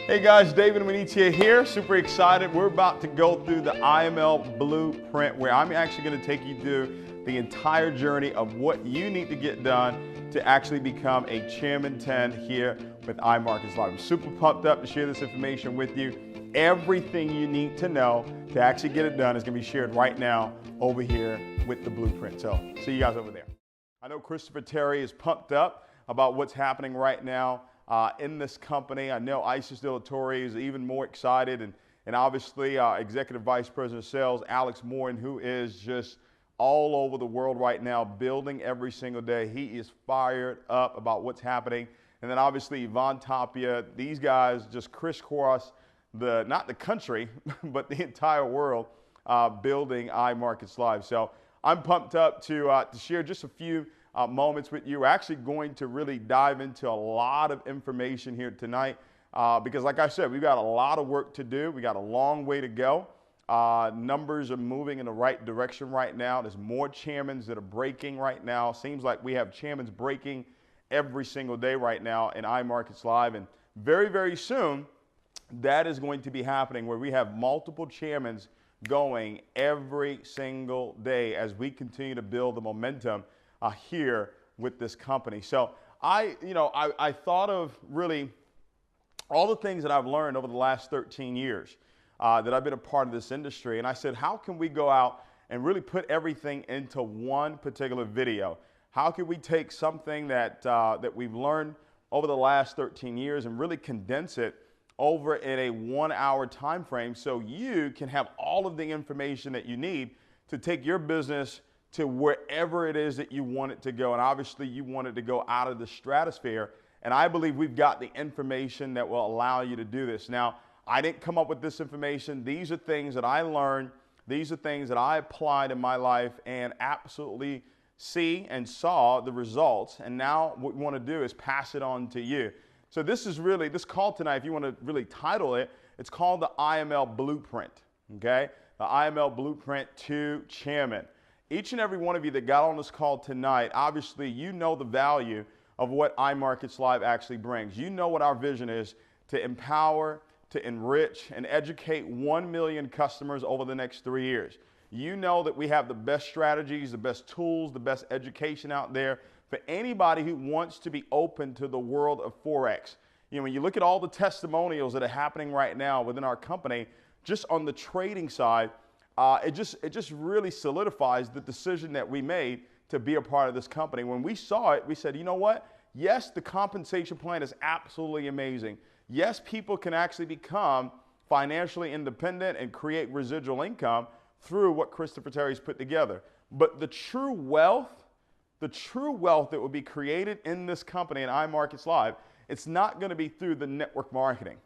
Hey guys, David Imonitie here. Super excited. We're about to go through the iML blueprint where I'm actually going to take you through the entire journey of what you need to get done to actually become a Chairman 10 here with iMarkets Live. I'm super pumped up to share this information with you. Everything you need to know to actually get it done is going to be shared right now over here with the blueprint. So see you guys over there. I know Christopher Terry is pumped up about what's happening right now in this company. I know Isis Dilatori is even more excited, and obviously Executive Vice President of Sales, Alex Morin, who is just all over the world right now, building every single day. He is fired up about what's happening. And then obviously Yvonne Tapia, these guys just crisscross not the country, but the entire world building iMarkets Live. So I'm pumped up to share just a few moments with you. We're actually going to really dive into a lot of information here tonight because like I said, we've got a lot of work to do. We got a long way to go. Numbers are moving in the right direction right now. There's more chairmans that are breaking right now. Seems like we have chairmans breaking every single day right now in iMarkets Live, and very, very soon that is going to be happening where we have multiple chairmans going every single day as we continue to build the momentum here with this company. So I thought of really all the things that I've learned over the last 13 years that I've been a part of this industry. And I said, how can we go out and really put everything into one particular video? How can we take something that we've learned over the last 13 years and really condense it over in a 1 hour time frame so you can have all of the information that you need to take your business to wherever it is that you want it to go. And obviously you want it to go out of the stratosphere. And I believe we've got the information that will allow you to do this. Now, I didn't come up with this information. These are things that I learned. These are things that I applied in my life and absolutely see and saw the results. And now what we want to do is pass it on to you. So this is really, this call tonight, if you want to really title it, it's called the iML Blueprint, okay? The iML Blueprint to Chairman. Each and every one of you that got on this call tonight, obviously you know the value of what iMarkets Live actually brings. You know what our vision is: to empower, to enrich, and educate 1 million customers over the next 3 years. You know that we have the best strategies, the best tools, the best education out there for anybody who wants to be open to the world of Forex. You know, when you look at all the testimonials that are happening right now within our company, just on the trading side, it just really solidifies the decision that we made to be a part of this company. When we saw it, we said, you know what? Yes, the compensation plan is absolutely amazing. Yes, people can actually become financially independent and create residual income through what Christopher Terry's put together. But the true wealth that will be created in this company in iMarkets Live, it's not going to be through the network marketing.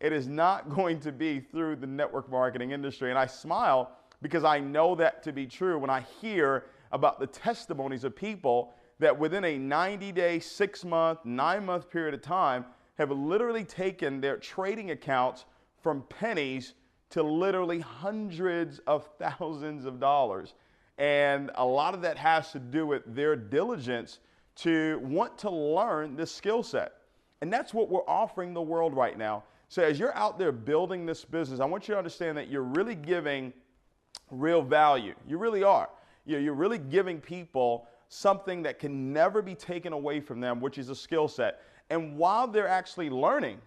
It is not going to be through the network marketing industry. And I smile because I know that to be true when I hear about the testimonies of people that within a 90-day, 6-month, 9-month period of time have literally taken their trading accounts from pennies to literally hundreds of thousands of dollars. And a lot of that has to do with their diligence to want to learn this skill set. And that's what we're offering the world right now. So as you're out there building this business, I want you to understand that you're really giving real value. You really are. You're really giving people something that can never be taken away from them, which is a skill set. And while they're actually learning,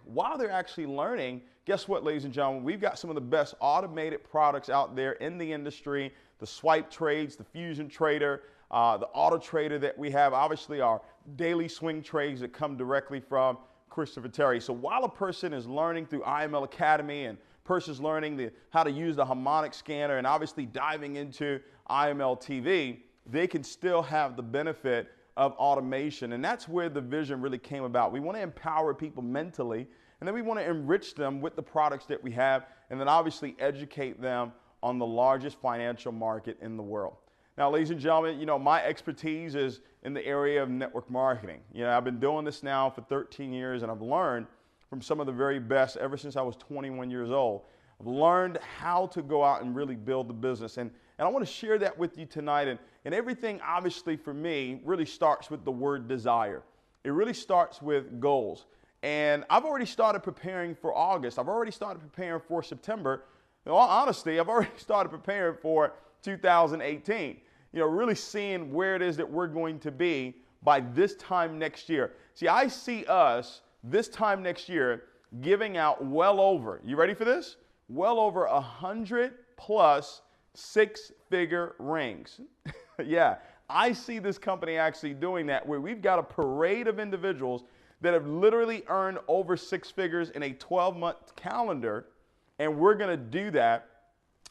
guess what, ladies and gentlemen? We've got some of the best automated products out there in the industry. The swipe trades, the fusion trader, the auto trader that we have, obviously our daily swing trades that come directly from Christopher Terry. So while a person is learning through iML Academy and person's learning how to use the harmonic scanner and obviously diving into iML TV, they can still have the benefit of automation. And that's where the vision really came about. We want to empower people mentally, and then we want to enrich them with the products that we have, and then obviously educate them on the largest financial market in the world. Now, ladies and gentlemen, you know, my expertise is in the area of network marketing. You know, I've been doing this now for 13 years, and I've learned from some of the very best ever since I was 21 years old. I've learned how to go out and really build the business. And I want to share that with you tonight. And everything, obviously, for me, really starts with the word desire. It really starts with goals. And I've already started preparing for August. I've already started preparing for September. In all honesty, I've already started preparing for 2018. Really seeing where it is that we're going to be by this time next year. See, I see us this time next year giving out well over, you ready for this? Well over 100 plus six-figure rings. Yeah, I see this company actually doing that, where we've got a parade of individuals that have literally earned over six figures in a 12-month calendar, and we're going to do that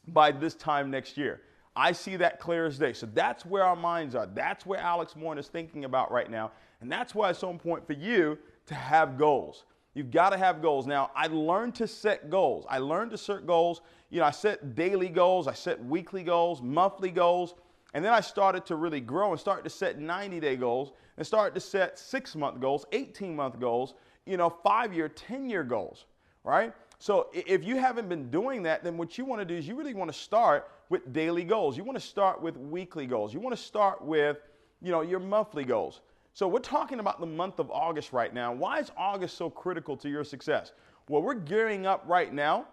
by this time next year. I see that clear as day. So that's where our minds are. That's where Alex Moore is thinking about right now, and that's why it's so important for you to have goals. You've got to have goals. Now, I learned to set goals. I learned to set goals. I set daily goals. I set weekly goals, monthly goals. And then I started to really grow and started to set 90-day goals and started to set 6-month goals, 18-month goals, 5-year, 10-year goals, right? So if you haven't been doing that, then what you want to do is you really want to start with daily goals. You want to start with weekly goals. You want to start with, your monthly goals. So we're talking about the month of August right now. Why is August so critical to your success? Well, we're gearing up right now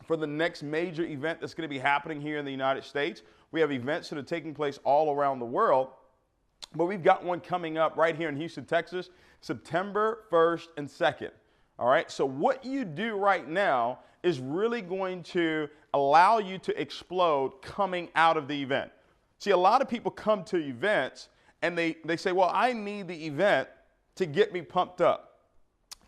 for the next major event that's going to be happening here in the United States. We have events that are taking place all around the world, but we've got one coming up right here in Houston, Texas, September 1st and 2nd. All right, so what you do right now is really going to allow you to explode coming out of the event. See, a lot of people come to events and they say, well, I need the event to get me pumped up,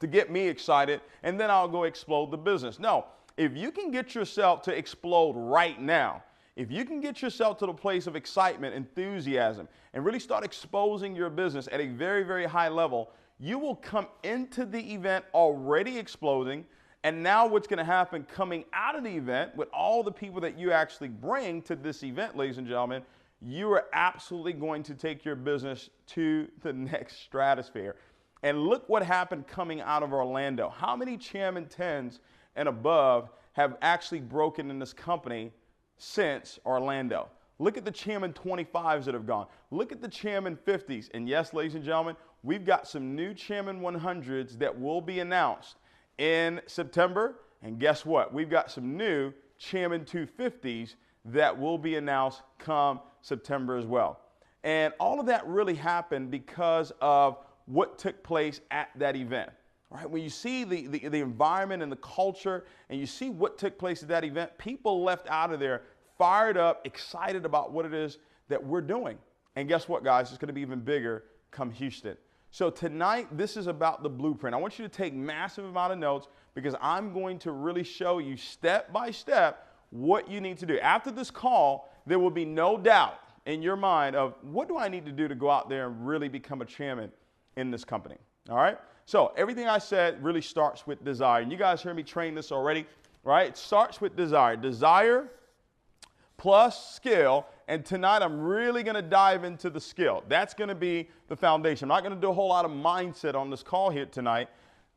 to get me excited, and then I'll go explode the business. No, if you can get yourself to explode right now, if you can get yourself to the place of excitement, enthusiasm, and really start exposing your business at a very, very high level, you will come into the event already exploding. And now what's going to happen coming out of the event with all the people that you actually bring to this event, ladies and gentlemen, you are absolutely going to take your business to the next stratosphere. And look what happened coming out of Orlando. How many Chairman 10s and above have actually broken in this company since Orlando? Look at the Chairman 25s that have gone. Look at the Chairman 50s. And yes, ladies and gentlemen, we've got some new Chairman 100s that will be announced in September. And guess what? We've got some new Chairman 250s that will be announced come September as well. And all of that really happened because of what took place at that event. Right? When you see the environment and the culture and you see what took place at that event, people left out of there fired up, excited about what it is that we're doing. And guess what, guys? It's going to be even bigger come Houston. So tonight, this is about the blueprint. I want you to take massive amount of notes because I'm going to really show you step by step what you need to do. After this call, there will be no doubt in your mind of what do I need to do to go out there and really become a chairman in this company. All right? So everything I said really starts with desire. And you guys heard me train this already, right? It starts with desire. Desire plus skill. And tonight I'm really going to dive into the skill. That's going to be the foundation. I'm not going to do a whole lot of mindset on this call here tonight.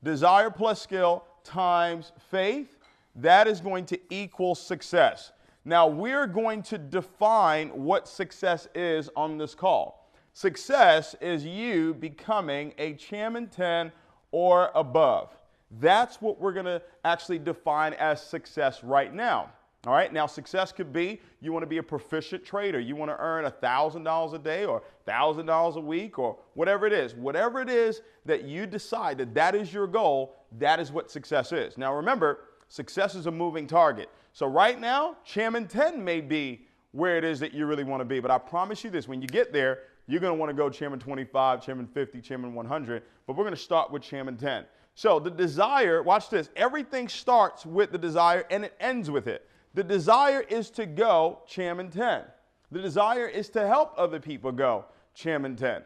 Desire plus skill times faith, that is going to equal success. Now we're going to define what success is on this call. Success is you becoming a Chairman 10 or above. That's what we're going to actually define as success right now. All right, now success could be you want to be a proficient trader. You want to earn $1,000 a day or $1,000 a week or whatever it is. Whatever it is that you decide that is your goal, that is what success is. Now remember, success is a moving target. So right now, Chairman 10 may be where it is that you really want to be. But I promise you this, when you get there, you're going to want to go Chairman 25, Chairman 50, Chairman 100. But we're going to start with Chairman 10. So the desire, watch this, everything starts with the desire and it ends with it. The desire is to go Chairman 10. The desire is to help other people go Chairman 10.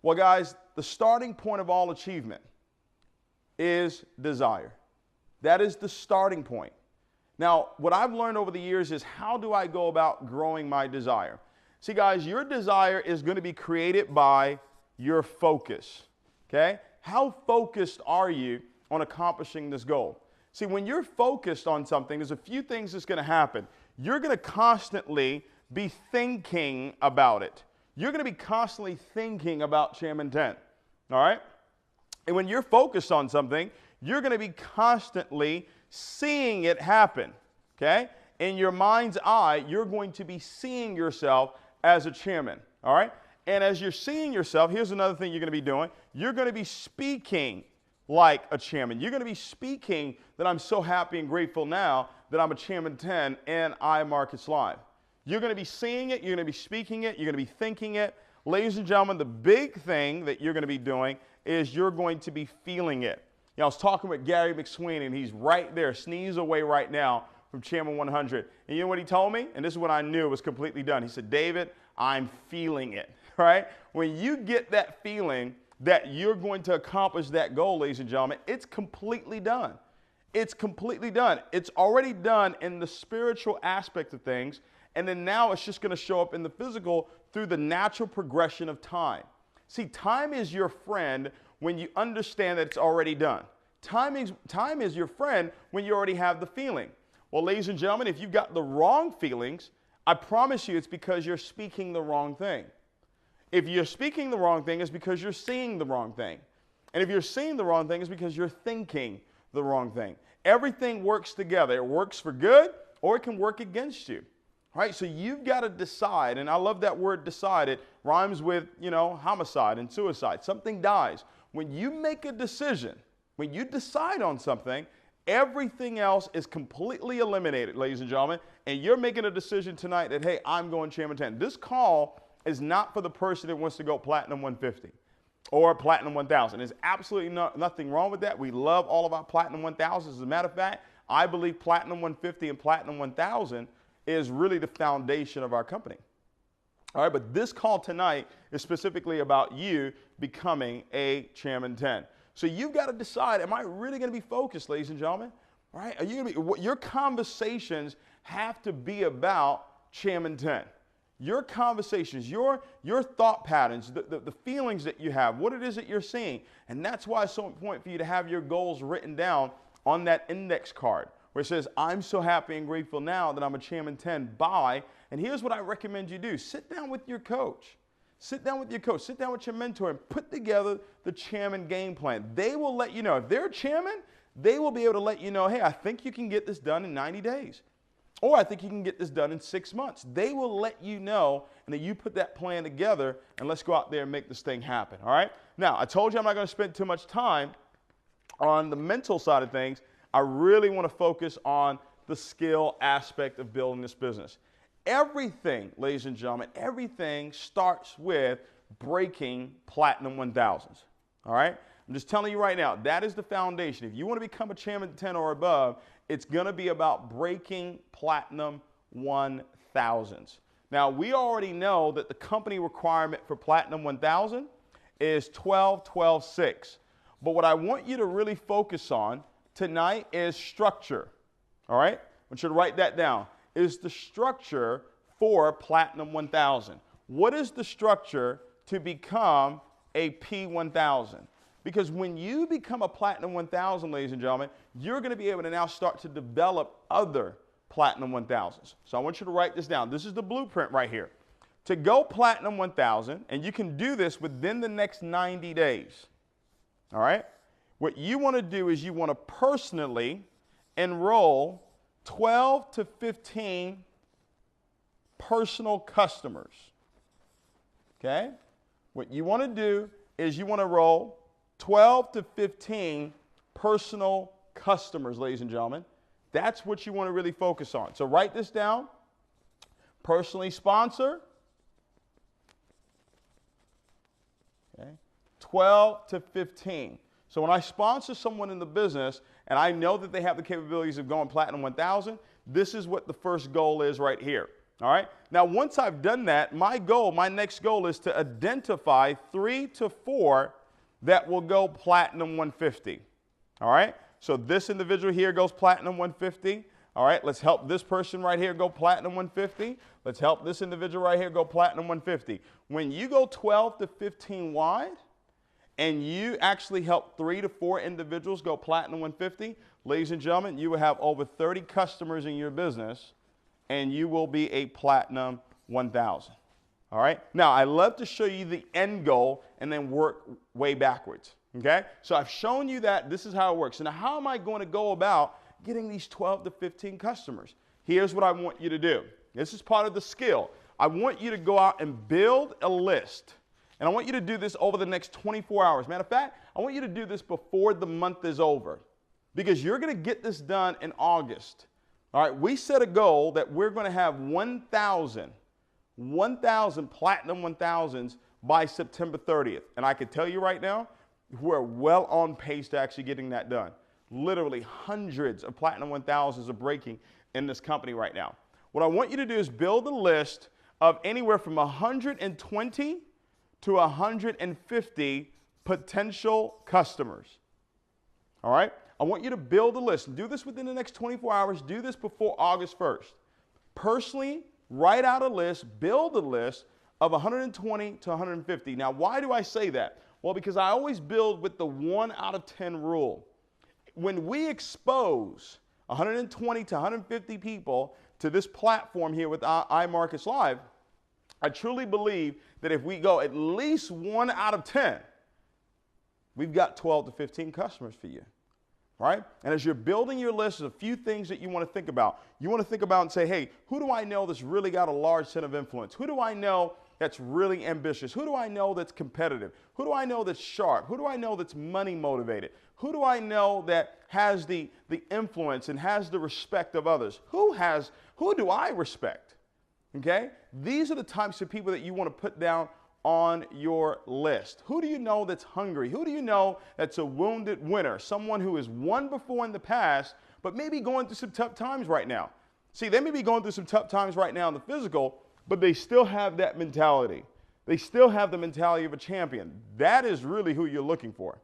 Well, guys, the starting point of all achievement is desire. That is the starting point. Now, what I've learned over the years is how do I go about growing my desire? See, guys, your desire is going to be created by your focus, okay? How focused are you on accomplishing this goal? See, when you're focused on something, there's a few things that's going to happen. You're going to constantly be thinking about it. You're going to be constantly thinking about Chairman 10, all right? And when you're focused on something, you're going to be constantly seeing it happen, okay? In your mind's eye, you're going to be seeing yourself as a chairman, all right? And as you're seeing yourself, here's another thing you're going to be doing. You're going to be speaking like a chairman. You're going to be speaking that I'm so happy and grateful now that I'm a Chairman 10 in iMarkets Live. You're going to be seeing it. You're going to be speaking it. You're going to be thinking it. Ladies and gentlemen, the big thing that you're going to be doing is you're going to be feeling it. You know, I was talking with Gary McSweeney, and he's right there, sneeze away right now from Chairman 100. And you know what he told me? And this is what I knew was completely done. He said, David, I'm feeling it, right? When you get that feeling that you're going to accomplish that goal, ladies and gentlemen, it's completely done. It's completely done. It's already done in the spiritual aspect of things, and then now it's just going to show up in the physical through the natural progression of time. See, time is your friend when you understand that it's already done. Time is your friend when you already have the feeling. Well, ladies and gentlemen, if you've got the wrong feelings, I promise you it's because you're speaking the wrong thing. If you're speaking the wrong thing, it's because you're seeing the wrong thing. And if you're seeing the wrong thing, it's because you're thinking the wrong thing. Everything works together. It works for good, or it can work against you. Right? So you've got to decide, and I love that word decide. It rhymes with, you know, homicide and suicide. Something dies. When you make a decision, when you decide on something, everything else is completely eliminated, ladies and gentlemen, and you're making a decision tonight that, hey, I'm going Chairman 10. This call is not for the person that wants to go Platinum 150 or Platinum 1000. There's absolutely nothing wrong with that. We love all of our Platinum 1000s. As a matter of fact, I believe Platinum 150 and Platinum 1000 is really the foundation of our company. All right, but this call tonight is specifically about you becoming a Chairman 10. So you've got to decide, am I really going to be focused, ladies and gentlemen? All right, are you going to be, your conversations have to be about Chairman 10. Your conversations, your thought patterns, the feelings that you have, what it is that you're seeing. And that's why it's so important for you to have your goals written down on that index card, where it says, I'm so happy and grateful now that I'm a Chairman 10 by, and here's what I recommend you do. Sit down with your coach. Sit down with your coach. Sit down with your mentor and put together the chairman game plan. They will let you know. If they're chairman, they will be able to let you know, hey, I think you can get this done in 90 days. Or I think you can get this done in 6 months. They will let you know, and then you put that plan together, and let's go out there and make this thing happen, all right? Now, I told you I'm not going to spend too much time on the mental side of things. I really want to focus on the skill aspect of building this business. Everything, ladies and gentlemen, everything starts with breaking Platinum 1000s, all right? I'm just telling you right now, that is the foundation. If you want to become a Chairman 10 or above, it's going to be about breaking Platinum 1000s. Now, we already know that the company requirement for Platinum 1000 is 12-12-6. But what I want you to really focus on tonight is structure, all right? I want you to write that down. Is the structure for Platinum 1000. What is the structure to become a P1000? Because when you become a Platinum 1000, ladies and gentlemen, you're going to be able to now start to develop other Platinum 1000s. So I want you to write this down. This is the blueprint right here. To go Platinum 1000, and you can do this within the next 90 days, all right? What you want to do is you want to personally enroll 12 to 15 personal customers, okay? What you want to do is you want to enroll 12 to 15 personal customers, ladies and gentlemen. That's what you want to really focus on. So write this down. Personally sponsor. Okay. 12 to 15. So when I sponsor someone in the business and I know that they have the capabilities of going Platinum 1000, this is what the first goal is right here. All right. Now, once I've done that, my next goal is to identify 3 to 4 that will go Platinum 150. All right. So this individual here goes Platinum 150. All right. Let's help this person right here go Platinum 150. Let's help this individual right here go Platinum 150. When you go 12 to 15 wide, and you actually help 3 to 4 individuals go Platinum 150, ladies and gentlemen, you will have over 30 customers in your business, and you will be a Platinum 1000. All right? Now, I love to show you the end goal and then work way backwards. Okay? So I've shown you that this is how it works. So now how am I going to go about getting these 12 to 15 customers? Here's what I want you to do. This is part of the skill. I want you to go out and build a list. And I want you to do this over the next 24 hours. Matter of fact, I want you to do this before the month is over, because you're going to get this done in August. All right, we set a goal that we're going to have 1,000 platinum 1,000s by September 30th. And I can tell you right now, we're well on pace to actually getting that done. Literally hundreds of platinum 1,000s are breaking in this company right now. What I want you to do is build a list of anywhere from 120 to 150 potential customers. All right? I want you to build a list. Do this within the next 24 hours. Do this before August 1st. Personally, write out a list, build a list of 120 to 150. Now, why do I say that? Well, because I always build with the 1 out of 10 rule. When we expose 120 to 150 people to this platform here with iMarkets Live, I truly believe that if we go at least 1 out of 10, we've got 12 to 15 customers for you. Right? And as you're building your list, there's a few things that you want to think about. You want to think about and say, hey, who do I know that's really got a large set of influence? Who do I know that's really ambitious? Who do I know that's competitive? Who do I know that's sharp? Who do I know that's money motivated? Who do I know that has the influence and has the respect of others? Who do I respect? Okay? These are the types of people that you want to put down on your list. Who do you know that's hungry? Who do you know that's a wounded winner? Someone who has won before in the past, but maybe going through some tough times right now. See, they may be going through some tough times right now in the physical, but they still have that mentality. They still have the mentality of a champion. That is really who you're looking for.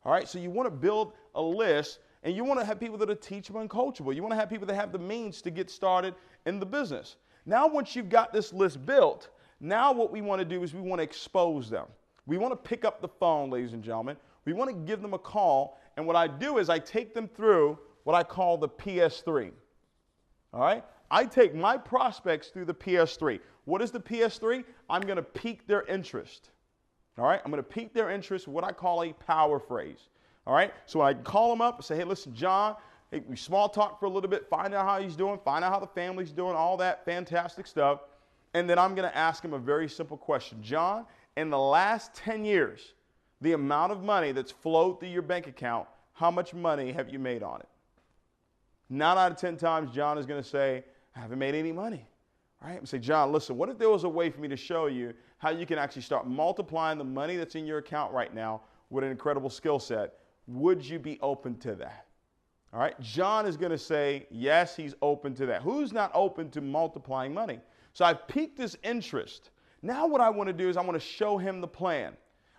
All right, so you want to build a list, and you want to have people that are teachable and coachable. You want to have people that have the means to get started in the business. Now, once you've got this list built, now what we want to do is we want to expose them. We want to pick up the phone, ladies and gentlemen. We want to give them a call, and what I do is I take them through what I call the PS3. All right? I take my prospects through the PS3. What is the PS3? I'm going to pique their interest. All right? I'm going to pique their interest with what I call a power phrase. All right? So I call them up and say, hey, listen, John, hey, we small talk for a little bit, find out how he's doing, find out how the family's doing, all that fantastic stuff. And then I'm going to ask him a very simple question. John, in the last 10 years, the amount of money that's flowed through your bank account, how much money have you made on it? 9 out of 10 times, John is going to say, I haven't made any money. All right? I'm say, John, listen, what if there was a way for me to show you how you can actually start multiplying the money that's in your account right now with an incredible skill set? Would you be open to that? All right? John is going to say, yes, he's open to that. Who's not open to multiplying money? So I've piqued his interest. Now what I want to do is I want to show him the plan.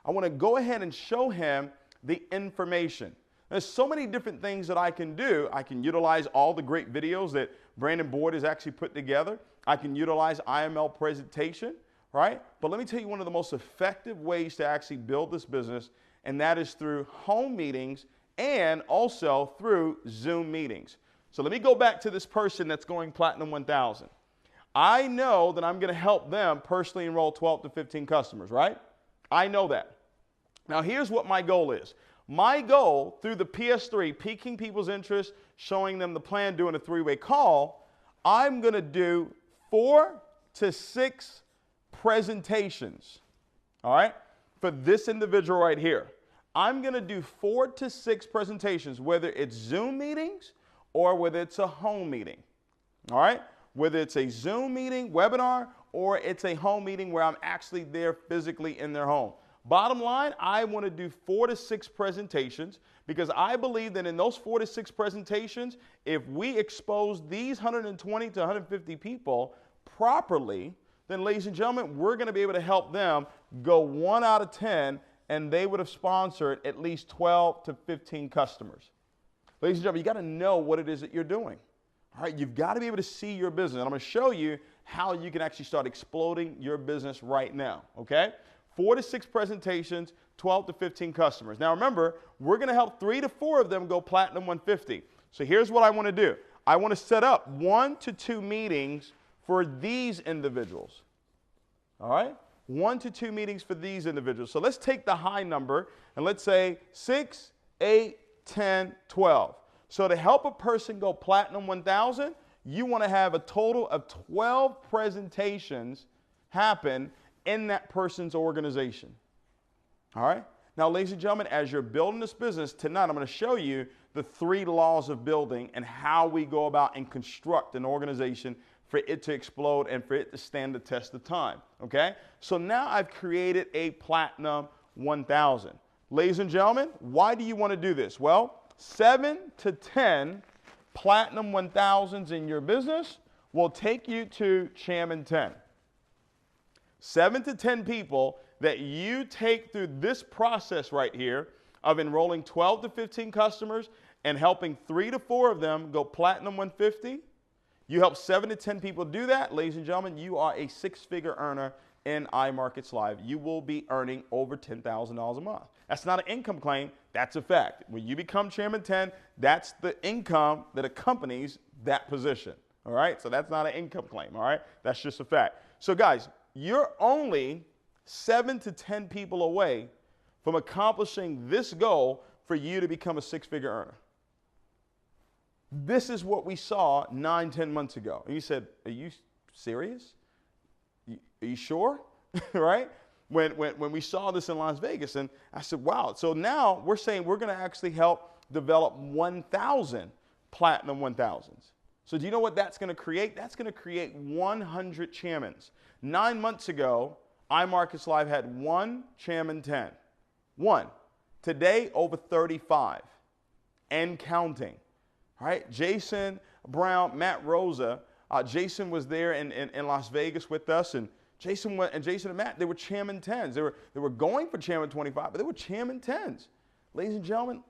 I want to go ahead and show him the information. There's so many different things that I can do. I can utilize all the great videos that Brandon Boyd has actually put together. I can utilize IML presentation, right? But let me tell you one of the most effective ways to actually build this business, and that is through home meetings and also through Zoom meetings. So let me go back to this person that's going Platinum 1000. I know that I'm going to help them personally enroll 12 to 15 customers, right? I know that. Now, here's what my goal is. My goal through the PS3, piquing people's interest, showing them the plan, doing a 3-way call, I'm going to do 4 to 6 presentations, all right, for this individual right here. I'm going to do 4 to 6 presentations, whether it's Zoom meetings or whether it's a home meeting, all right? Whether it's a Zoom meeting, webinar, or it's a home meeting where I'm actually there physically in their home. Bottom line, I want to do 4 to 6 presentations because I believe that in those 4 to 6 presentations, if we expose these 120 to 150 people properly, then ladies and gentlemen, we're going to be able to help them go 1 out of 10, and they would have sponsored at least 12 to 15 customers. Ladies and gentlemen, you got to know what it is that you're doing. All right, you've got to be able to see your business. And I'm going to show you how you can actually start exploding your business right now, okay? 4 to 6 presentations, 12 to 15 customers. Now remember, we're going to help 3 to 4 of them go Platinum 150. So here's what I want to do. I want to set up 1 to 2 meetings for these individuals. All right? 1 to 2 meetings for these individuals. So let's take the high number and let's say 6, 8, 10, 12. So to help a person go Platinum 1000, you want to have a total of 12 presentations happen in that person's organization. All right? Now, ladies and gentlemen, as you're building this business, tonight I'm going to show you the 3 laws of building and how we go about and construct an organization for it to explode and for it to stand the test of time. Okay? So now I've created a Platinum 1000. Ladies and gentlemen, why do you want to do this? Well, 7 to 10 Platinum 1000s in your business will take you to Chairman 10. 7 to 10 people that you take through this process right here of enrolling 12 to 15 customers and helping 3 to 4 of them go Platinum 150. You help 7 to 10 people do that, ladies and gentlemen, you are a 6-figure earner in iMarkets Live. You will be earning over $10,000 a month. That's not an income claim, that's a fact. When you become Chairman 10, that's the income that accompanies that position. All right? So that's not an income claim, all right? That's just a fact. So guys, you're only 7 to 10 people away from accomplishing this goal for you to become a 6-figure earner. This is what we saw 9, 10 months ago. And you said, are you serious? Are you sure? Right? When we saw this in Las Vegas, and I said, wow. So now we're saying we're going to actually help develop 1,000 Platinum 1000s. So do you know what that's going to create? That's going to create 100 chairmans. 9 months ago, iMarkets Live had 1 Chairman 10. 1. Today, over 35 and counting. All right? Jason Brown, Matt Rosa. Jason was there in Las Vegas with us, and Jason and Matt, they were Chairman 10s. They were going for Chairman 25, but they were Chairman 10s. Ladies and gentlemen,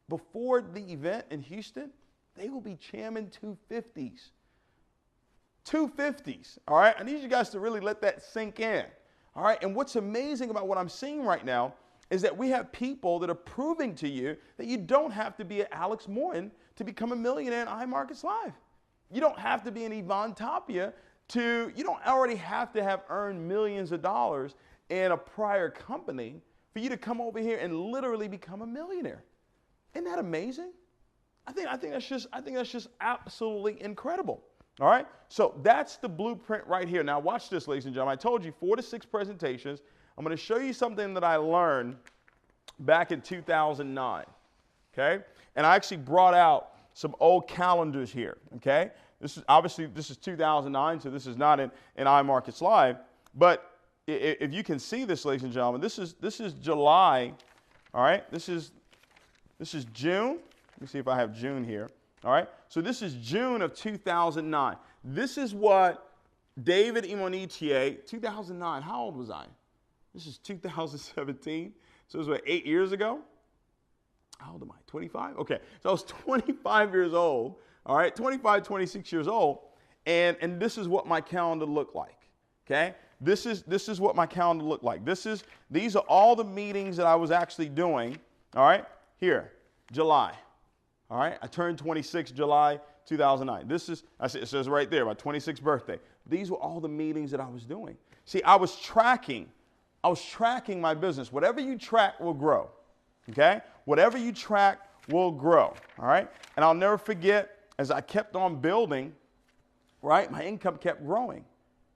before the event in Houston, they will be Chairman 250s. 250s, all right? I need you guys to really let that sink in, all right? And what's amazing about what I'm seeing right now is that we have people that are proving to you that you don't have to be an Alex Morton to become a millionaire in iMarkets Live. You don't have to be an Yvonne Tapia you don't already have to have earned millions of dollars in a prior company for you to come over here and literally become a millionaire. Isn't that amazing? I think that's just absolutely incredible. All right? So that's the blueprint right here. Now watch this, ladies and gentlemen. I told you 4 to 6 presentations. I'm going to show you something that I learned back in 2009. Okay? And I actually brought out some old calendars here. Okay? This is 2009, so this is not in iMarkets Live. But if you can see this, ladies and gentlemen, this is July. All right? This is June. Let me see if I have June here. All right? So this is June of 2009. This is what David Imonitie, 2009, how old was I? This is 2017. So it was what, 8 years ago? How old am I? 25? Okay. So I was 25 years old. All right, 25, 26 years old, and this is what my calendar looked like. Okay, this is what my calendar looked like. These are all the meetings that I was actually doing. All right, here, July. All right, I turned 26 July 2009. It says right there, my 26th birthday. These were all the meetings that I was doing. See, I was tracking my business. Whatever you track will grow. Okay, whatever you track will grow. All right, and I'll never forget. As I kept on building, right, my income kept growing,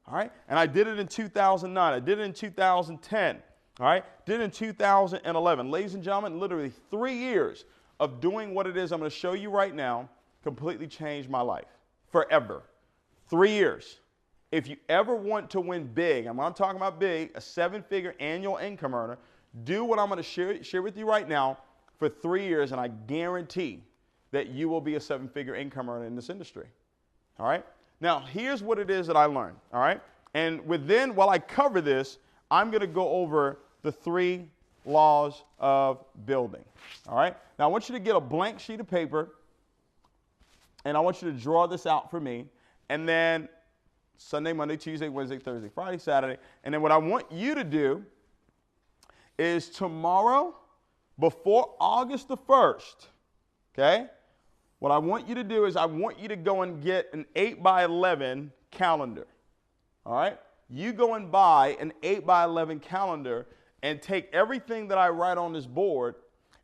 all right? And I did it in 2009. I did it in 2010, all right? Did it in 2011. Ladies and gentlemen, literally 3 years of doing what it is I'm going to show you right now completely changed my life forever. 3 years. If you ever want to win big, and when I'm talking about big, a 7-figure annual income earner, do what I'm going to share with you right now for 3 years, and I guarantee that you will be a 7-figure income earner in this industry. All right? Now, here's what it is that I learned. All right? And while I cover this, I'm going to go over the 3 laws of building. All right? Now, I want you to get a blank sheet of paper, and I want you to draw this out for me. And then Sunday, Monday, Tuesday, Wednesday, Thursday, Friday, Saturday. And then what I want you to do is tomorrow, before August the 1st, okay? What I want you to do is I want you to go and get an 8x11 calendar, all right? you go and buy an 8x11 calendar and take everything that I write on this board,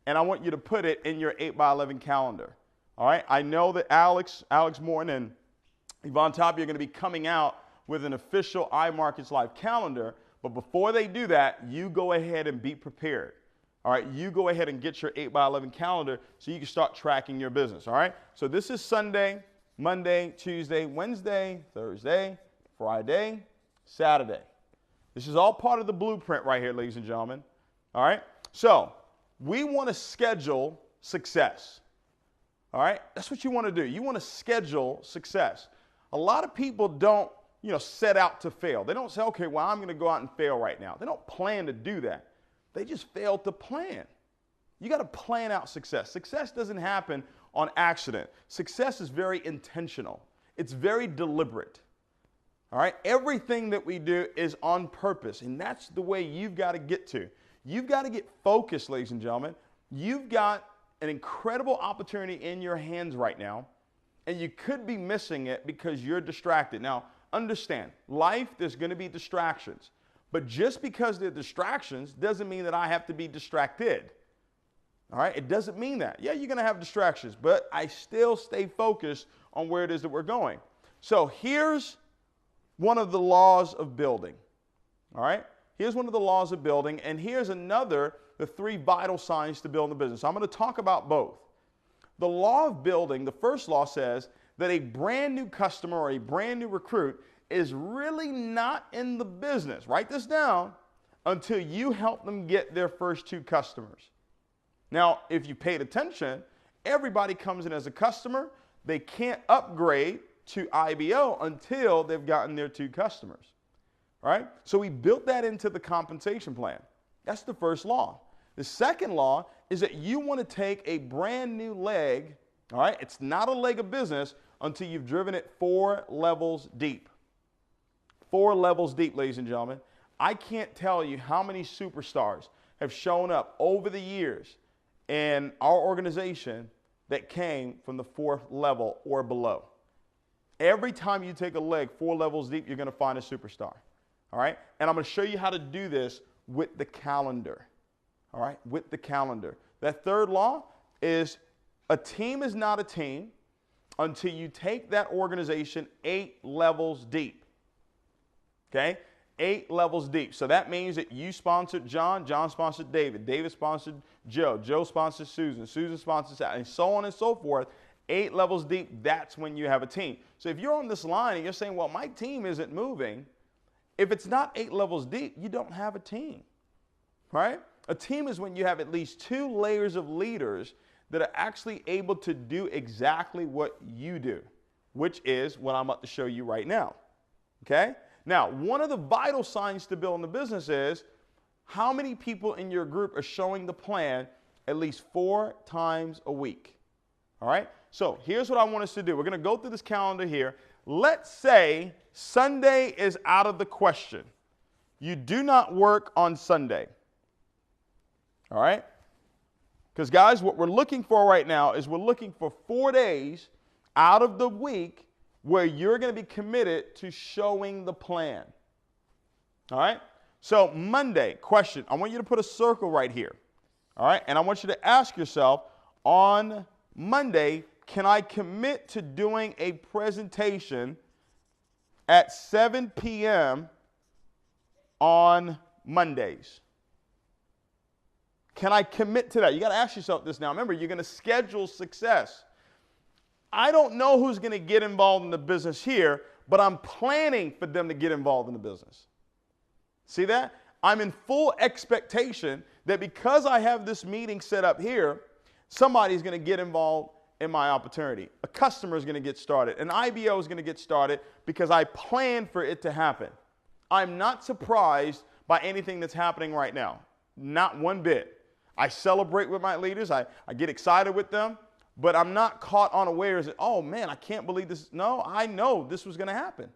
and I want you to put it in your 8x11 calendar. All right? I know that Alex Morton and Yvonne Tapia are going to be coming out with an official iMarkets Live calendar, but before they do that, you go ahead and be prepared. All right? You go ahead and get your 8x11 calendar so you can start tracking your business. All right? So this is Sunday, Monday, Tuesday, Wednesday, Thursday, Friday, Saturday. This is all part of the blueprint right here, ladies and gentlemen. All right? So we want to schedule success. All right? That's what you want to do. You want to schedule success. A lot of people don't, set out to fail. They don't say, okay, well, I'm going to go out and fail right now. They don't plan to do that. They just fail to plan. You got to plan out success. Success doesn't happen on accident. Success is very intentional. It's very deliberate. All right? Everything that we do is on purpose, and that's the way you've got to get to. You've got to get focused, ladies and gentlemen. You've got an incredible opportunity in your hands right now, and you could be missing it because you're distracted. Now, understand, life, there's going to be distractions. But just because they're distractions doesn't mean that I have to be distracted. All right? It doesn't mean that. Yeah, you're going to have distractions, but I still stay focused on where it is that we're going. So here's one of the laws of building. All right? Here's one of the laws of building, and here's another, the 3 vital signs to build a business. I'm going to talk about both. The law of building, the first law says that a brand new customer or a brand new recruit is really not in the business, write this down, until you help them get their first 2 customers. Now, if you paid attention, everybody comes in as a customer. They can't upgrade to IBO until they've gotten their 2 customers. All right? So we built that into the compensation plan. That's the first law. The second law is that you want to take a brand new leg, all right? It's not a leg of business until you've driven it 4 levels deep. 4 levels deep, ladies and gentlemen. I can't tell you how many superstars have shown up over the years in our organization that came from the 4th level or below. Every time you take a leg 4 levels deep, you're going to find a superstar. All right? And I'm going to show you how to do this with the calendar. All right? With the calendar. That third law is a team is not a team until you take that organization 8 levels deep. Okay? 8 levels deep. So that means that you sponsored John, John sponsored David, David sponsored Joe, Joe sponsored Susan, Susan sponsored Sally, and so on and so forth. 8 levels deep, that's when you have a team. So if you're on this line and you're saying, well, my team isn't moving, if it's not 8 levels deep, you don't have a team, right? A team is when you have at least 2 layers of leaders that are actually able to do exactly what you do, which is what I'm about to show you right now, okay? Now, one of the vital signs to building the business is how many people in your group are showing the plan at least 4 times a week, all right? So here's what I want us to do. We're going to go through this calendar here. Let's say Sunday is out of the question. You do not work on Sunday, all right? Because, guys, what we're looking for right now is we're looking for 4 days out of the week where you're going to be committed to showing the plan. All right? So Monday, question. I want you to put a circle right here. All right? And I want you to ask yourself, on Monday, can I commit to doing a presentation at 7 p.m. on Mondays? Can I commit to that? You got to ask yourself this now. Remember, you're going to schedule success. I don't know who's going to get involved in the business here, but I'm planning for them to get involved in the business. See that? I'm in full expectation that because I have this meeting set up here, somebody's going to get involved in my opportunity. A customer is going to get started. An IBO is going to get started because I planned for it to happen. I'm not surprised by anything that's happening right now. Not one bit. I celebrate with my leaders. I get excited with them. But I'm not caught unawares that, oh, man, I can't believe this. No, I know this was going to happen.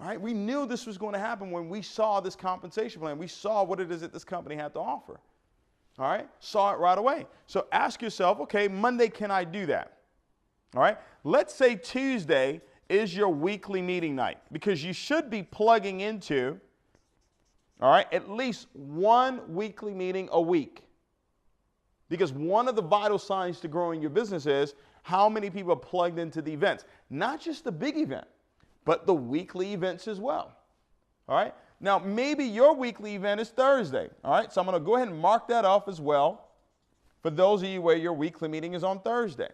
All right? We knew this was going to happen when we saw this compensation plan. We saw what it is that this company had to offer. All right? Saw it right away. So ask yourself, okay, Monday, can I do that? All right? Let's say Tuesday is your weekly meeting night, because you should be plugging into, all right, at least one weekly meeting a week. Because one of the vital signs to growing your business is how many people are plugged into the events. Not just the big event, but the weekly events as well. All right? Now, maybe your weekly event is Thursday. All right? So I'm going to go ahead and mark that off as well for those of you where your weekly meeting is on Thursday.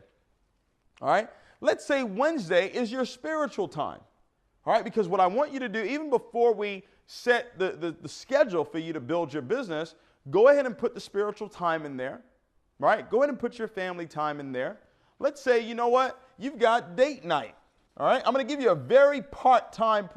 All right? Let's say Wednesday is your spiritual time. All right? Because what I want you to do, even before we set the schedule for you to build your business, go ahead and put the spiritual time in there. Right? Go ahead and put your family time in there. Let's say, you know what? You've got date night. All right? I'm going to give you a very part-time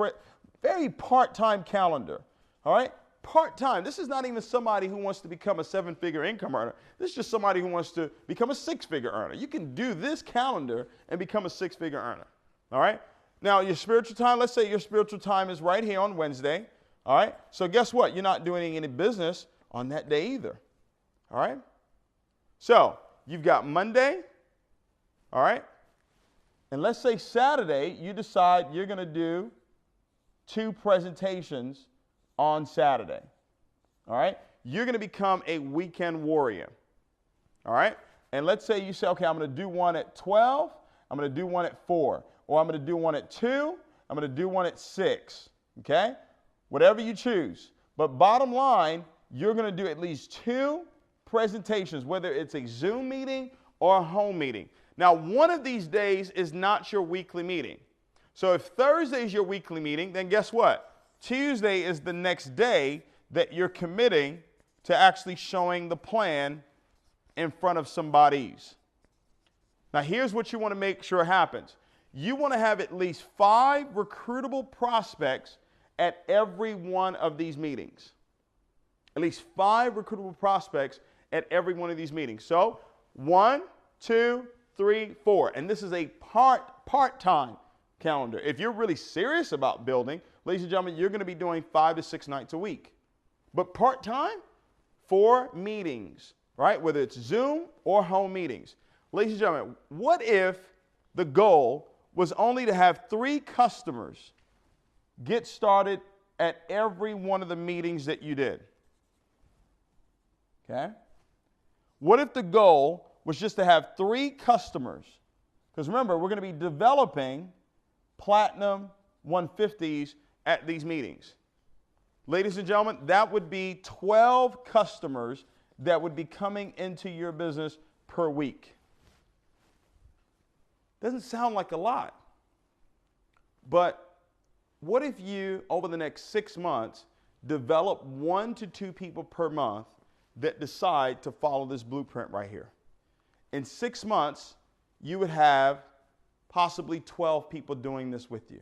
calendar. All right? Part-time. This is not even somebody who wants to become a 7-figure income earner. This is just somebody who wants to become a 6-figure earner. You can do this calendar and become a 6-figure earner. All right? Now, your spiritual time, let's say your spiritual time is right here on Wednesday. All right? So guess what? You're not doing any business on that day either. All right? So you've got Monday, all right? And let's say Saturday, you decide you're going to do 2 presentations on Saturday, all right? You're going to become a weekend warrior, all right? And let's say you say, okay, I'm going to do one at 12, I'm going to do one at 4, or I'm going to do one at 2, I'm going to do one at 6, okay? Whatever you choose. But bottom line, you're going to do at least 2 presentations, whether it's a Zoom meeting or a home meeting. Now, one of these days is not your weekly meeting. So if Thursday is your weekly meeting, then guess what? Tuesday is the next day that you're committing to actually showing the plan in front of somebody's. Now, here's what you want to make sure happens. You want to have at least 5 recruitable prospects at every one of these meetings. At least 5 recruitable prospects at every one of these meetings. So 1, 2, 3, 4. And this is a part-time calendar. If you're really serious about building, ladies and gentlemen, you're going to be doing 5 to 6 nights a week. But part-time, 4 meetings, right? Whether it's Zoom or home meetings. Ladies and gentlemen, what if the goal was only to have 3 customers get started at every one of the meetings that you did? Okay? What if the goal was just to have 3 customers? Because remember, we're going to be developing Platinum 150s at these meetings. Ladies and gentlemen, that would be 12 customers that would be coming into your business per week. Doesn't sound like a lot. But what if you, over the next 6 months, develop 1 to 2 people per month that decide to follow this blueprint right here? In 6 months, you would have possibly 12 people doing this with you.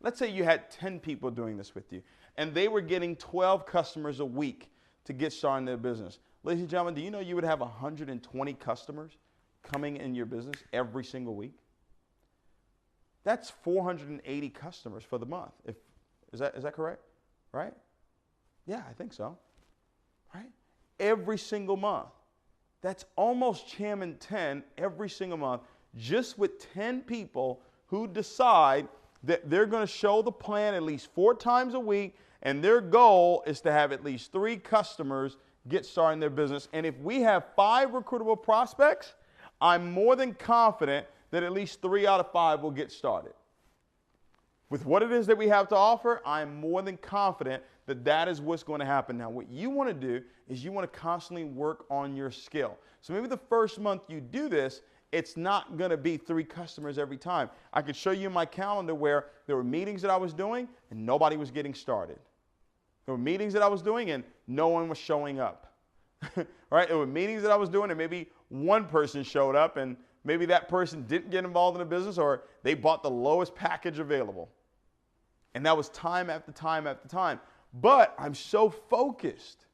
Let's say you had 10 people doing this with you, and they were getting 12 customers a week to get started in their business. Ladies and gentlemen, do you know you would have 120 customers coming in your business every single week? That's 480 customers for the month. Is that correct? Right? Yeah, I think so. Right? Every single month. That's almost Chairman 10 every single month, just with 10 people who decide that they're going to show the plan at least 4 times a week, and their goal is to have at least 3 customers get started in their business. And if we have 5 recruitable prospects, I'm more than confident that at least 3 out of 5 will get started. With what it is that we have to offer, I'm more than confident that that is what's going to happen. Now, what you want to do is you want to constantly work on your skill. So maybe the first month you do this, it's not going to be 3 customers every time. I could show you my calendar where there were meetings that I was doing and nobody was getting started. There were meetings that I was doing and no one was showing up. Right? There were meetings that I was doing and maybe one person showed up and maybe that person didn't get involved in the business or they bought the lowest package available. And that was time after time after time. But I'm so focused.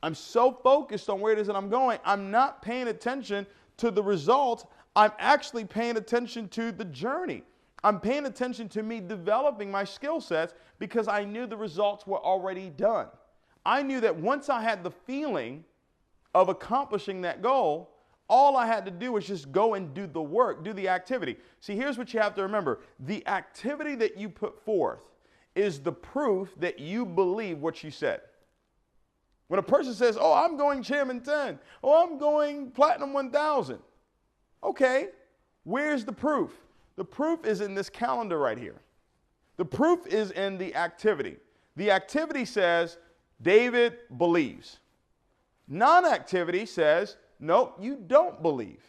I'm so focused on where it is that I'm going. I'm not paying attention to the results. I'm actually paying attention to the journey. I'm paying attention to me developing my skill sets because I knew the results were already done. I knew that once I had the feeling of accomplishing that goal, All I had to do was just go and do the work, do the activity. See, here's what you have to remember. The activity that you put forth is the proof that you believe what you said. When a person says, oh, I'm going Chairman 10, oh, I'm going Platinum 1000. Okay, where's the proof? The proof is in this calendar right here. The proof is in the activity. The activity says, David believes. Non-activity says, nope, you don't believe.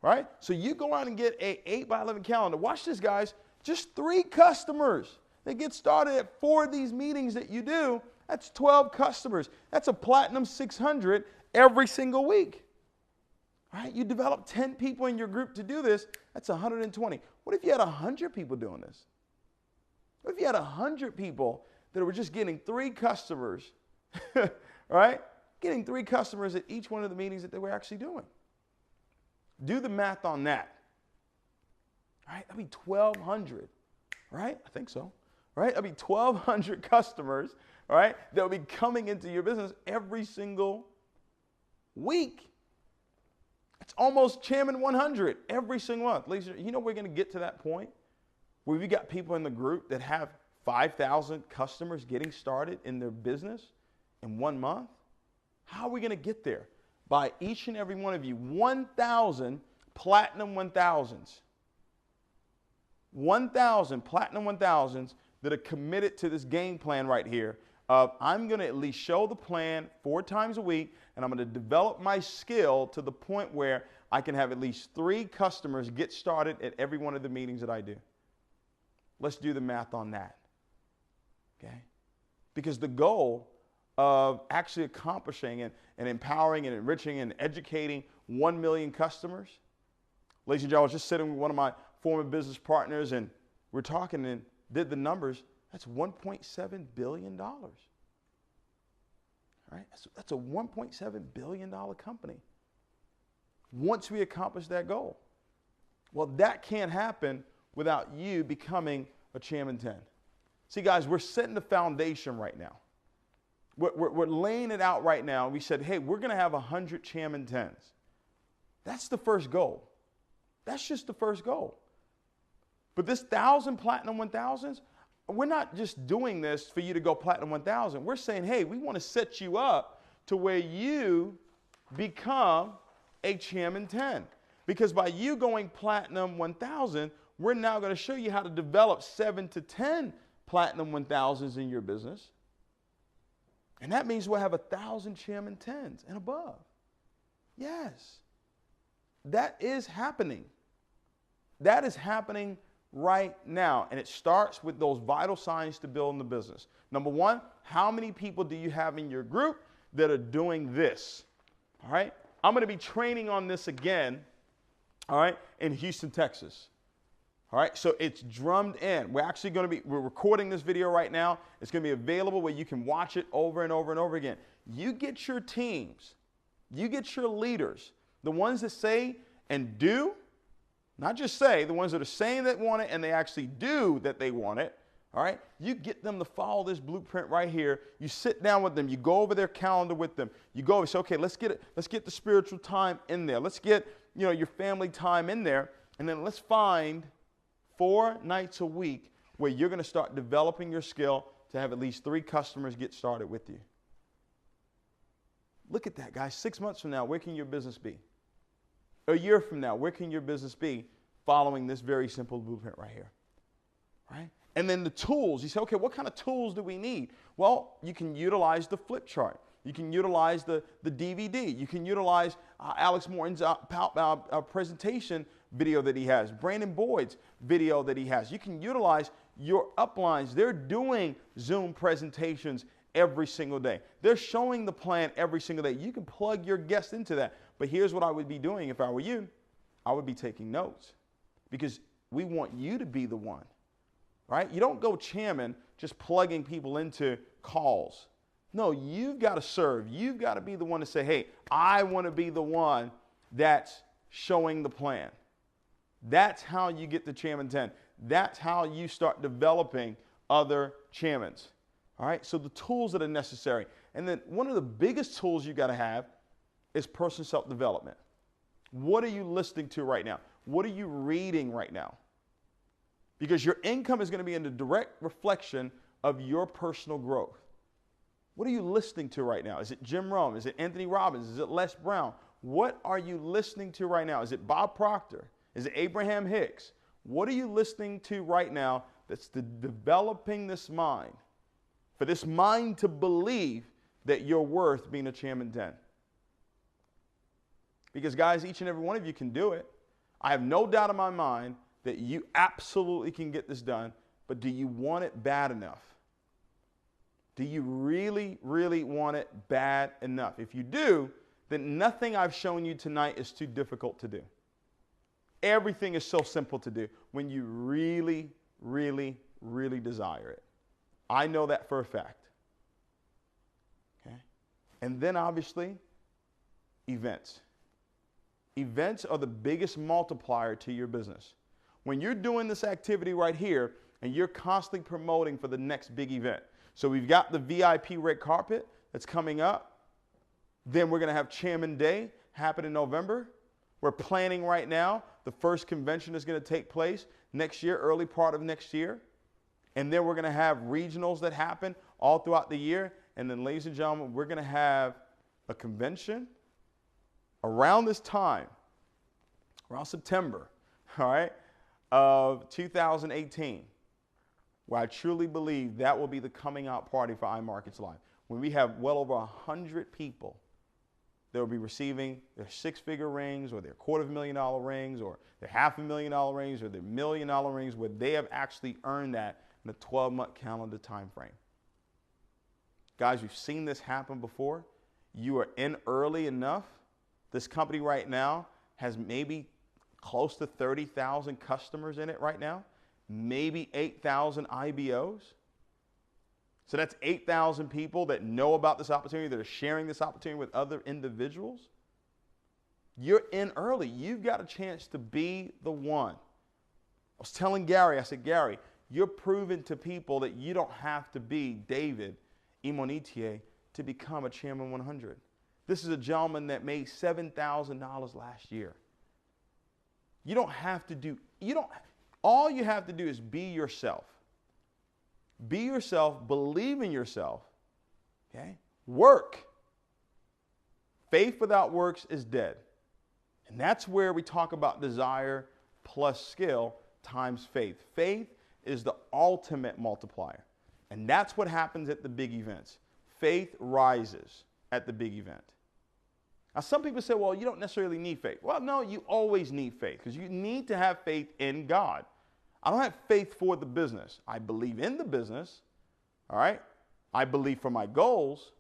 Right? So you go out and get an 8x11 calendar. Watch this, guys. Just 3 customers. They get started at 4 of these meetings that you do. That's 12 customers. That's a Platinum 600 every single week. Right? You develop 10 people in your group to do this. That's 120. What if you had 100 people doing this? What if you had 100 people that were just getting 3 customers, right? Getting 3 customers at each one of the meetings that they were actually doing. Do the math on that. Right? That'd be 1,200, right? I think so, right? That'd be 1,200 customers, right? That will be coming into your business every single week. It's almost Chairman 100 every single month. Ladies, you know we're going to get to that point where we've got people in the group that have 5,000 customers getting started in their business in 1 month. How are we going to get there? By each and every one of you, 1,000 Platinum 1000s. 1,000 Platinum 1000s that are committed to this game plan right here of I'm going to at least show the plan 4 times a week, and I'm going to develop my skill to the point where I can have at least 3 customers get started at every one of the meetings that I do. Let's do the math on that. Okay? Because the goal of actually accomplishing and empowering and enriching and educating 1 million customers. Ladies and gentlemen, I was just sitting with one of my former business partners, and we're talking and did the numbers. That's $1.7 billion. Right? That's a $1.7 billion company once we accomplish that goal. Well, that can't happen without you becoming a Chairman 10. See, guys, we're setting the foundation right now. We're laying it out right now. We said, hey, we're going to have 100 Chairman 10s. That's the first goal. That's just the first goal. But this 1,000 Platinum 1000s, we're not just doing this for you to go Platinum 1000. We're saying, hey, we want to set you up to where you become a Chairman 10. Because by you going Platinum 1000, we're now going to show you how to develop 7 to 10 Platinum 1000s in your business. And that means we'll have 1,000 Chairman 10s and above. Yes. That is happening. That is happening right now. And it starts with those vital signs to building the business. Number 1, how many people do you have in your group that are doing this? All right. I'm going to be training on this again, all right, in Houston, Texas. All right, so it's drummed in. We're recording this video right now. It's going to be available where you can watch it over and over and over again. You get your teams. You get your leaders, the ones that say and do, not just say, the ones that are saying they want it and they actually do that they want it. All right, you get them to follow this blueprint right here. You sit down with them. You go over their calendar with them. You go and say, okay, let's get the spiritual time in there. Let's get your family time in there, and then let's find 4 nights a week where you're going to start developing your skill to have at least 3 customers get started with you. Look at that, guys. 6 months from now, where can your business be? A year from now, where can your business be following this very simple blueprint right here? Right? And then the tools. You say, okay, what kind of tools do we need? Well, you can utilize the flip chart. You can utilize the DVD. You can utilize Alex Morton's presentation video that he has, Brandon Boyd's video that he has. You can utilize your uplines. They're doing Zoom presentations every single day. They're showing the plan every single day. You can plug your guests into that. But here's what I would be doing if I were you. I would be taking notes because we want you to be the one, right? You don't go chairman just plugging people into calls. No, you've got to serve. You've got to be the one to say, hey, I want to be the one that's showing the plan. That's how you get to Chairman 10. That's how you start developing other chairmans. All right, so the tools that are necessary. And then one of the biggest tools you got to have is personal self-development. What are you listening to right now? What are you reading right now? Because your income is going to be in the direct reflection of your personal growth. What are you listening to right now? Is it Jim Rohn? Is it Anthony Robbins? Is it Les Brown? What are you listening to right now? Is it Bob Proctor? Is it Abraham Hicks? What are you listening to right now that's developing this mind? For this mind to believe that you're worth being a chairman 10. Because guys, each and every one of you can do it. I have no doubt in my mind that you absolutely can get this done, but do you want it bad enough? Do you really, really want it bad enough? If you do, then nothing I've shown you tonight is too difficult to do. Everything is so simple to do when you really, really, really desire it. I know that for a fact. Okay? And then obviously, events. Events are the biggest multiplier to your business. When you're doing this activity right here and you're constantly promoting for the next big event. So we've got the VIP red carpet that's coming up. Then we're going to have Chairman Day happen in November. We're planning right now. The first convention is going to take place next year, early part of next year. And then we're going to have regionals that happen all throughout the year. And then, ladies and gentlemen, we're going to have a convention around this time, around September, all right, of 2018, where I truly believe that will be the coming out party for iMarkets Live, when we have well over 100 people that will be receiving their six-figure rings or their $250,000 rings or their $500,000 rings or their $1 million rings, where they have actually earned that in a 12-month calendar time frame. Guys, we've seen this happen before. You are in early enough. This company right now has maybe close to 30,000 customers in it right now, maybe 8,000 IBOs. So that's 8,000 people that know about this opportunity, that are sharing this opportunity with other individuals. You're in early. You've got a chance to be the one. I was telling Gary, I said, Gary, you're proving to people that you don't have to be David Imonitie to become a Chairman 100. This is a gentleman that made $7,000 last year. You don't have to do, all you have to do is be yourself. Be yourself, believe in yourself, okay? Work. Faith without works is dead. And that's where we talk about desire plus skill times faith. Faith is the ultimate multiplier. And that's what happens at the big events. Faith rises at the big event. Now, some people say, well, you don't necessarily need faith. Well, no, you always need faith because you need to have faith in God. I don't have faith for the business. I believe in the business, all right? I believe for my goals,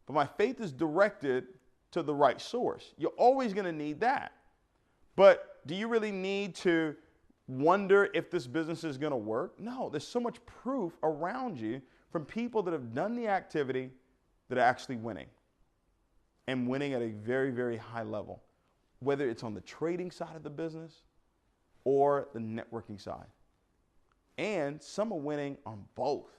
but my faith is directed to the right source. You're always going to need that. But do you really need to wonder if this business is going to work? No, there's so much proof around you from people that have done the activity that are actually winning, and winning at a very, very high level, whether it's on the trading side of the business or the networking side. And some are winning on both.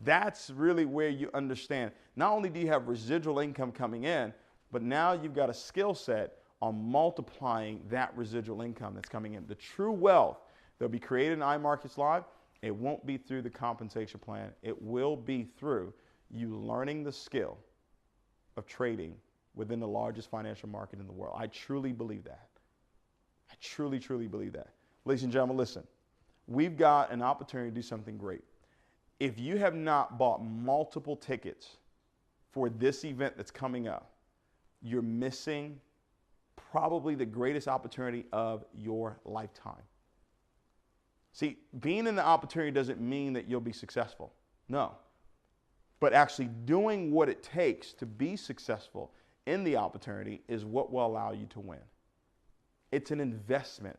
That's really where you understand. Not only do you have residual income coming in, but now you've got a skill set on multiplying that residual income that's coming in. The true wealth that'll be created in iMarkets Live, it won't be through the compensation plan. It will be through you learning the skill of trading within the largest financial market in the world. I truly believe that. I truly, truly believe that. Ladies and gentlemen, listen. We've got an opportunity to do something great. If you have not bought multiple tickets for this event that's coming up, you're missing probably the greatest opportunity of your lifetime. See, being in the opportunity doesn't mean that you'll be successful. No. But actually doing what it takes to be successful in the opportunity is what will allow you to win. It's an investment.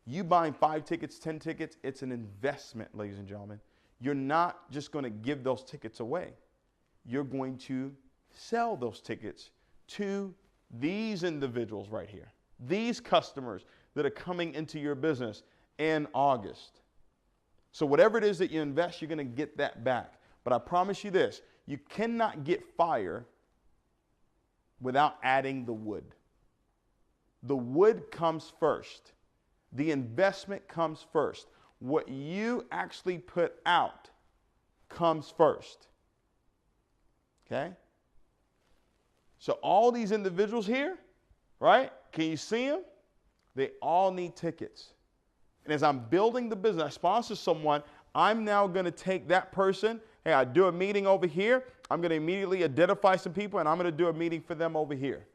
You buying 5 tickets, 10 tickets, it's an investment, ladies and gentlemen. You're not just going to give those tickets away. You're going to sell those tickets to these individuals right here, these customers that are coming into your business in August. So whatever it is that you invest, you're going to get that back. But I promise you this, you cannot get fire without adding the wood. The wood comes first. The investment comes first. What you actually put out comes first. Okay? So all these individuals here, right? Can you see them? They all need tickets. And as I'm building the business, I sponsor someone, I'm now going to take that person. Hey, I do a meeting over here. I'm going to immediately identify some people, and I'm going to do a meeting for them over here.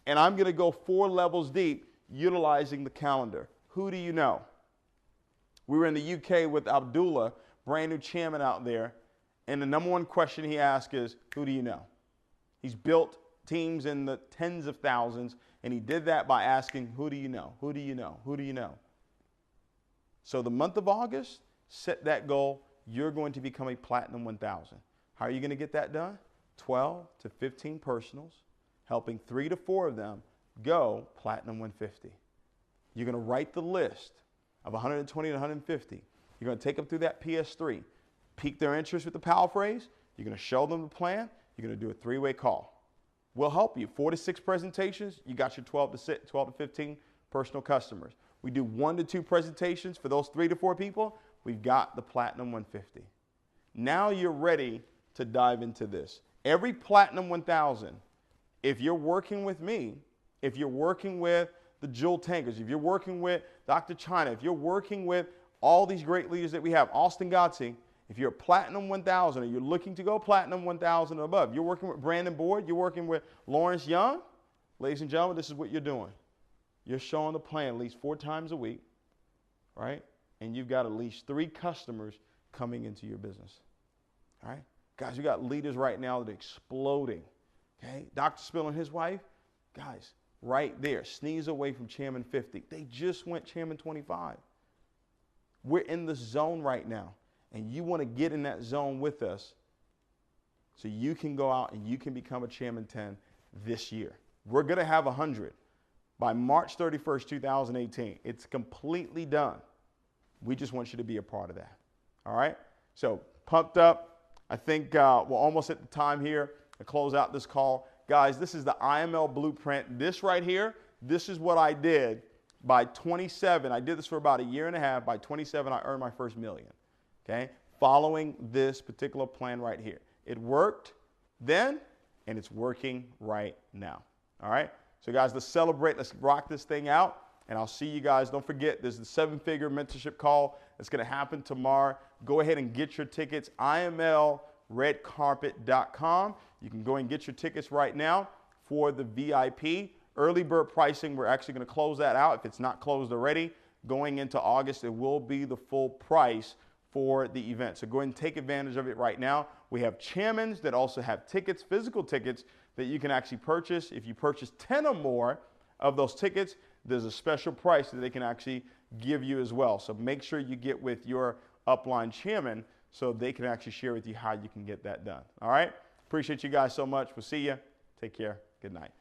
And I'm going to go 4 levels deep utilizing the calendar. Who do you know? We were in the UK with Abdullah, brand new chairman out there, and the number one question he asked is, who do you know? He's built teams in the tens of thousands, and he did that by asking, who do you know? Who do you know? Who do you know? So the month of August, set that goal. You're going to become a Platinum 1000. How are you going to get that done? 12 to 15 personals, helping 3 to 4 of them go Platinum 150. You're going to write the list of 120 to 150. You're going to take them through that PS3, pique their interest with the power phrase. You're going to show them the plan. You're going to do a 3-way call. We'll help you. 4 to 6 presentations, you got your 12 to 15 personal customers. We do 1 to 2 presentations for those 3 to 4 people. We've got the Platinum 150. Now you're ready to dive into this. Every Platinum 1000, if you're working with me, if you're working with the Jewel Tankers, if you're working with Dr. China, if you're working with all these great leaders that we have, Austin Gotzi, if you're a Platinum 1000 or you're looking to go Platinum 1000 or above, you're working with Brandon Board, you're working with Lawrence Young, ladies and gentlemen, this is what you're doing. You're showing the plan at least 4 times a week, right? And you've got at least 3 customers coming into your business, all right? Guys, we got leaders right now that are exploding, okay? Dr. Spill and his wife, guys, right there, sneeze away from Chairman 50. They just went Chairman 25. We're in the zone right now, and you want to get in that zone with us so you can go out and you can become a Chairman 10 this year. We're going to have 100 by March 31st, 2018. It's completely done. We just want you to be a part of that. All right? So pumped up. I think we're almost at the time here to close out this call. Guys, this is the IML blueprint. This right here, this is what I did by 27. I did this for about a year and a half. By 27, I earned my first $1 million. Okay? Following this particular plan right here. It worked then, and it's working right now. All right? So guys, let's celebrate. Let's rock this thing out. And I'll see you guys. Don't forget, there's the 7-figure mentorship call that's going to happen tomorrow. Go ahead and get your tickets. IMLredcarpet.com. You can go and get your tickets right now for the VIP. Early bird pricing, we're actually going to close that out. If it's not closed already, going into August, it will be the full price for the event. So go ahead and take advantage of it right now. We have chairmans that also have tickets, physical tickets, that you can actually purchase. If you purchase 10 or more of those tickets, there's a special price that they can actually give you as well. So make sure you get with your upline chairman so they can actually share with you how you can get that done. All right? Appreciate you guys so much. We'll see you. Take care. Good night.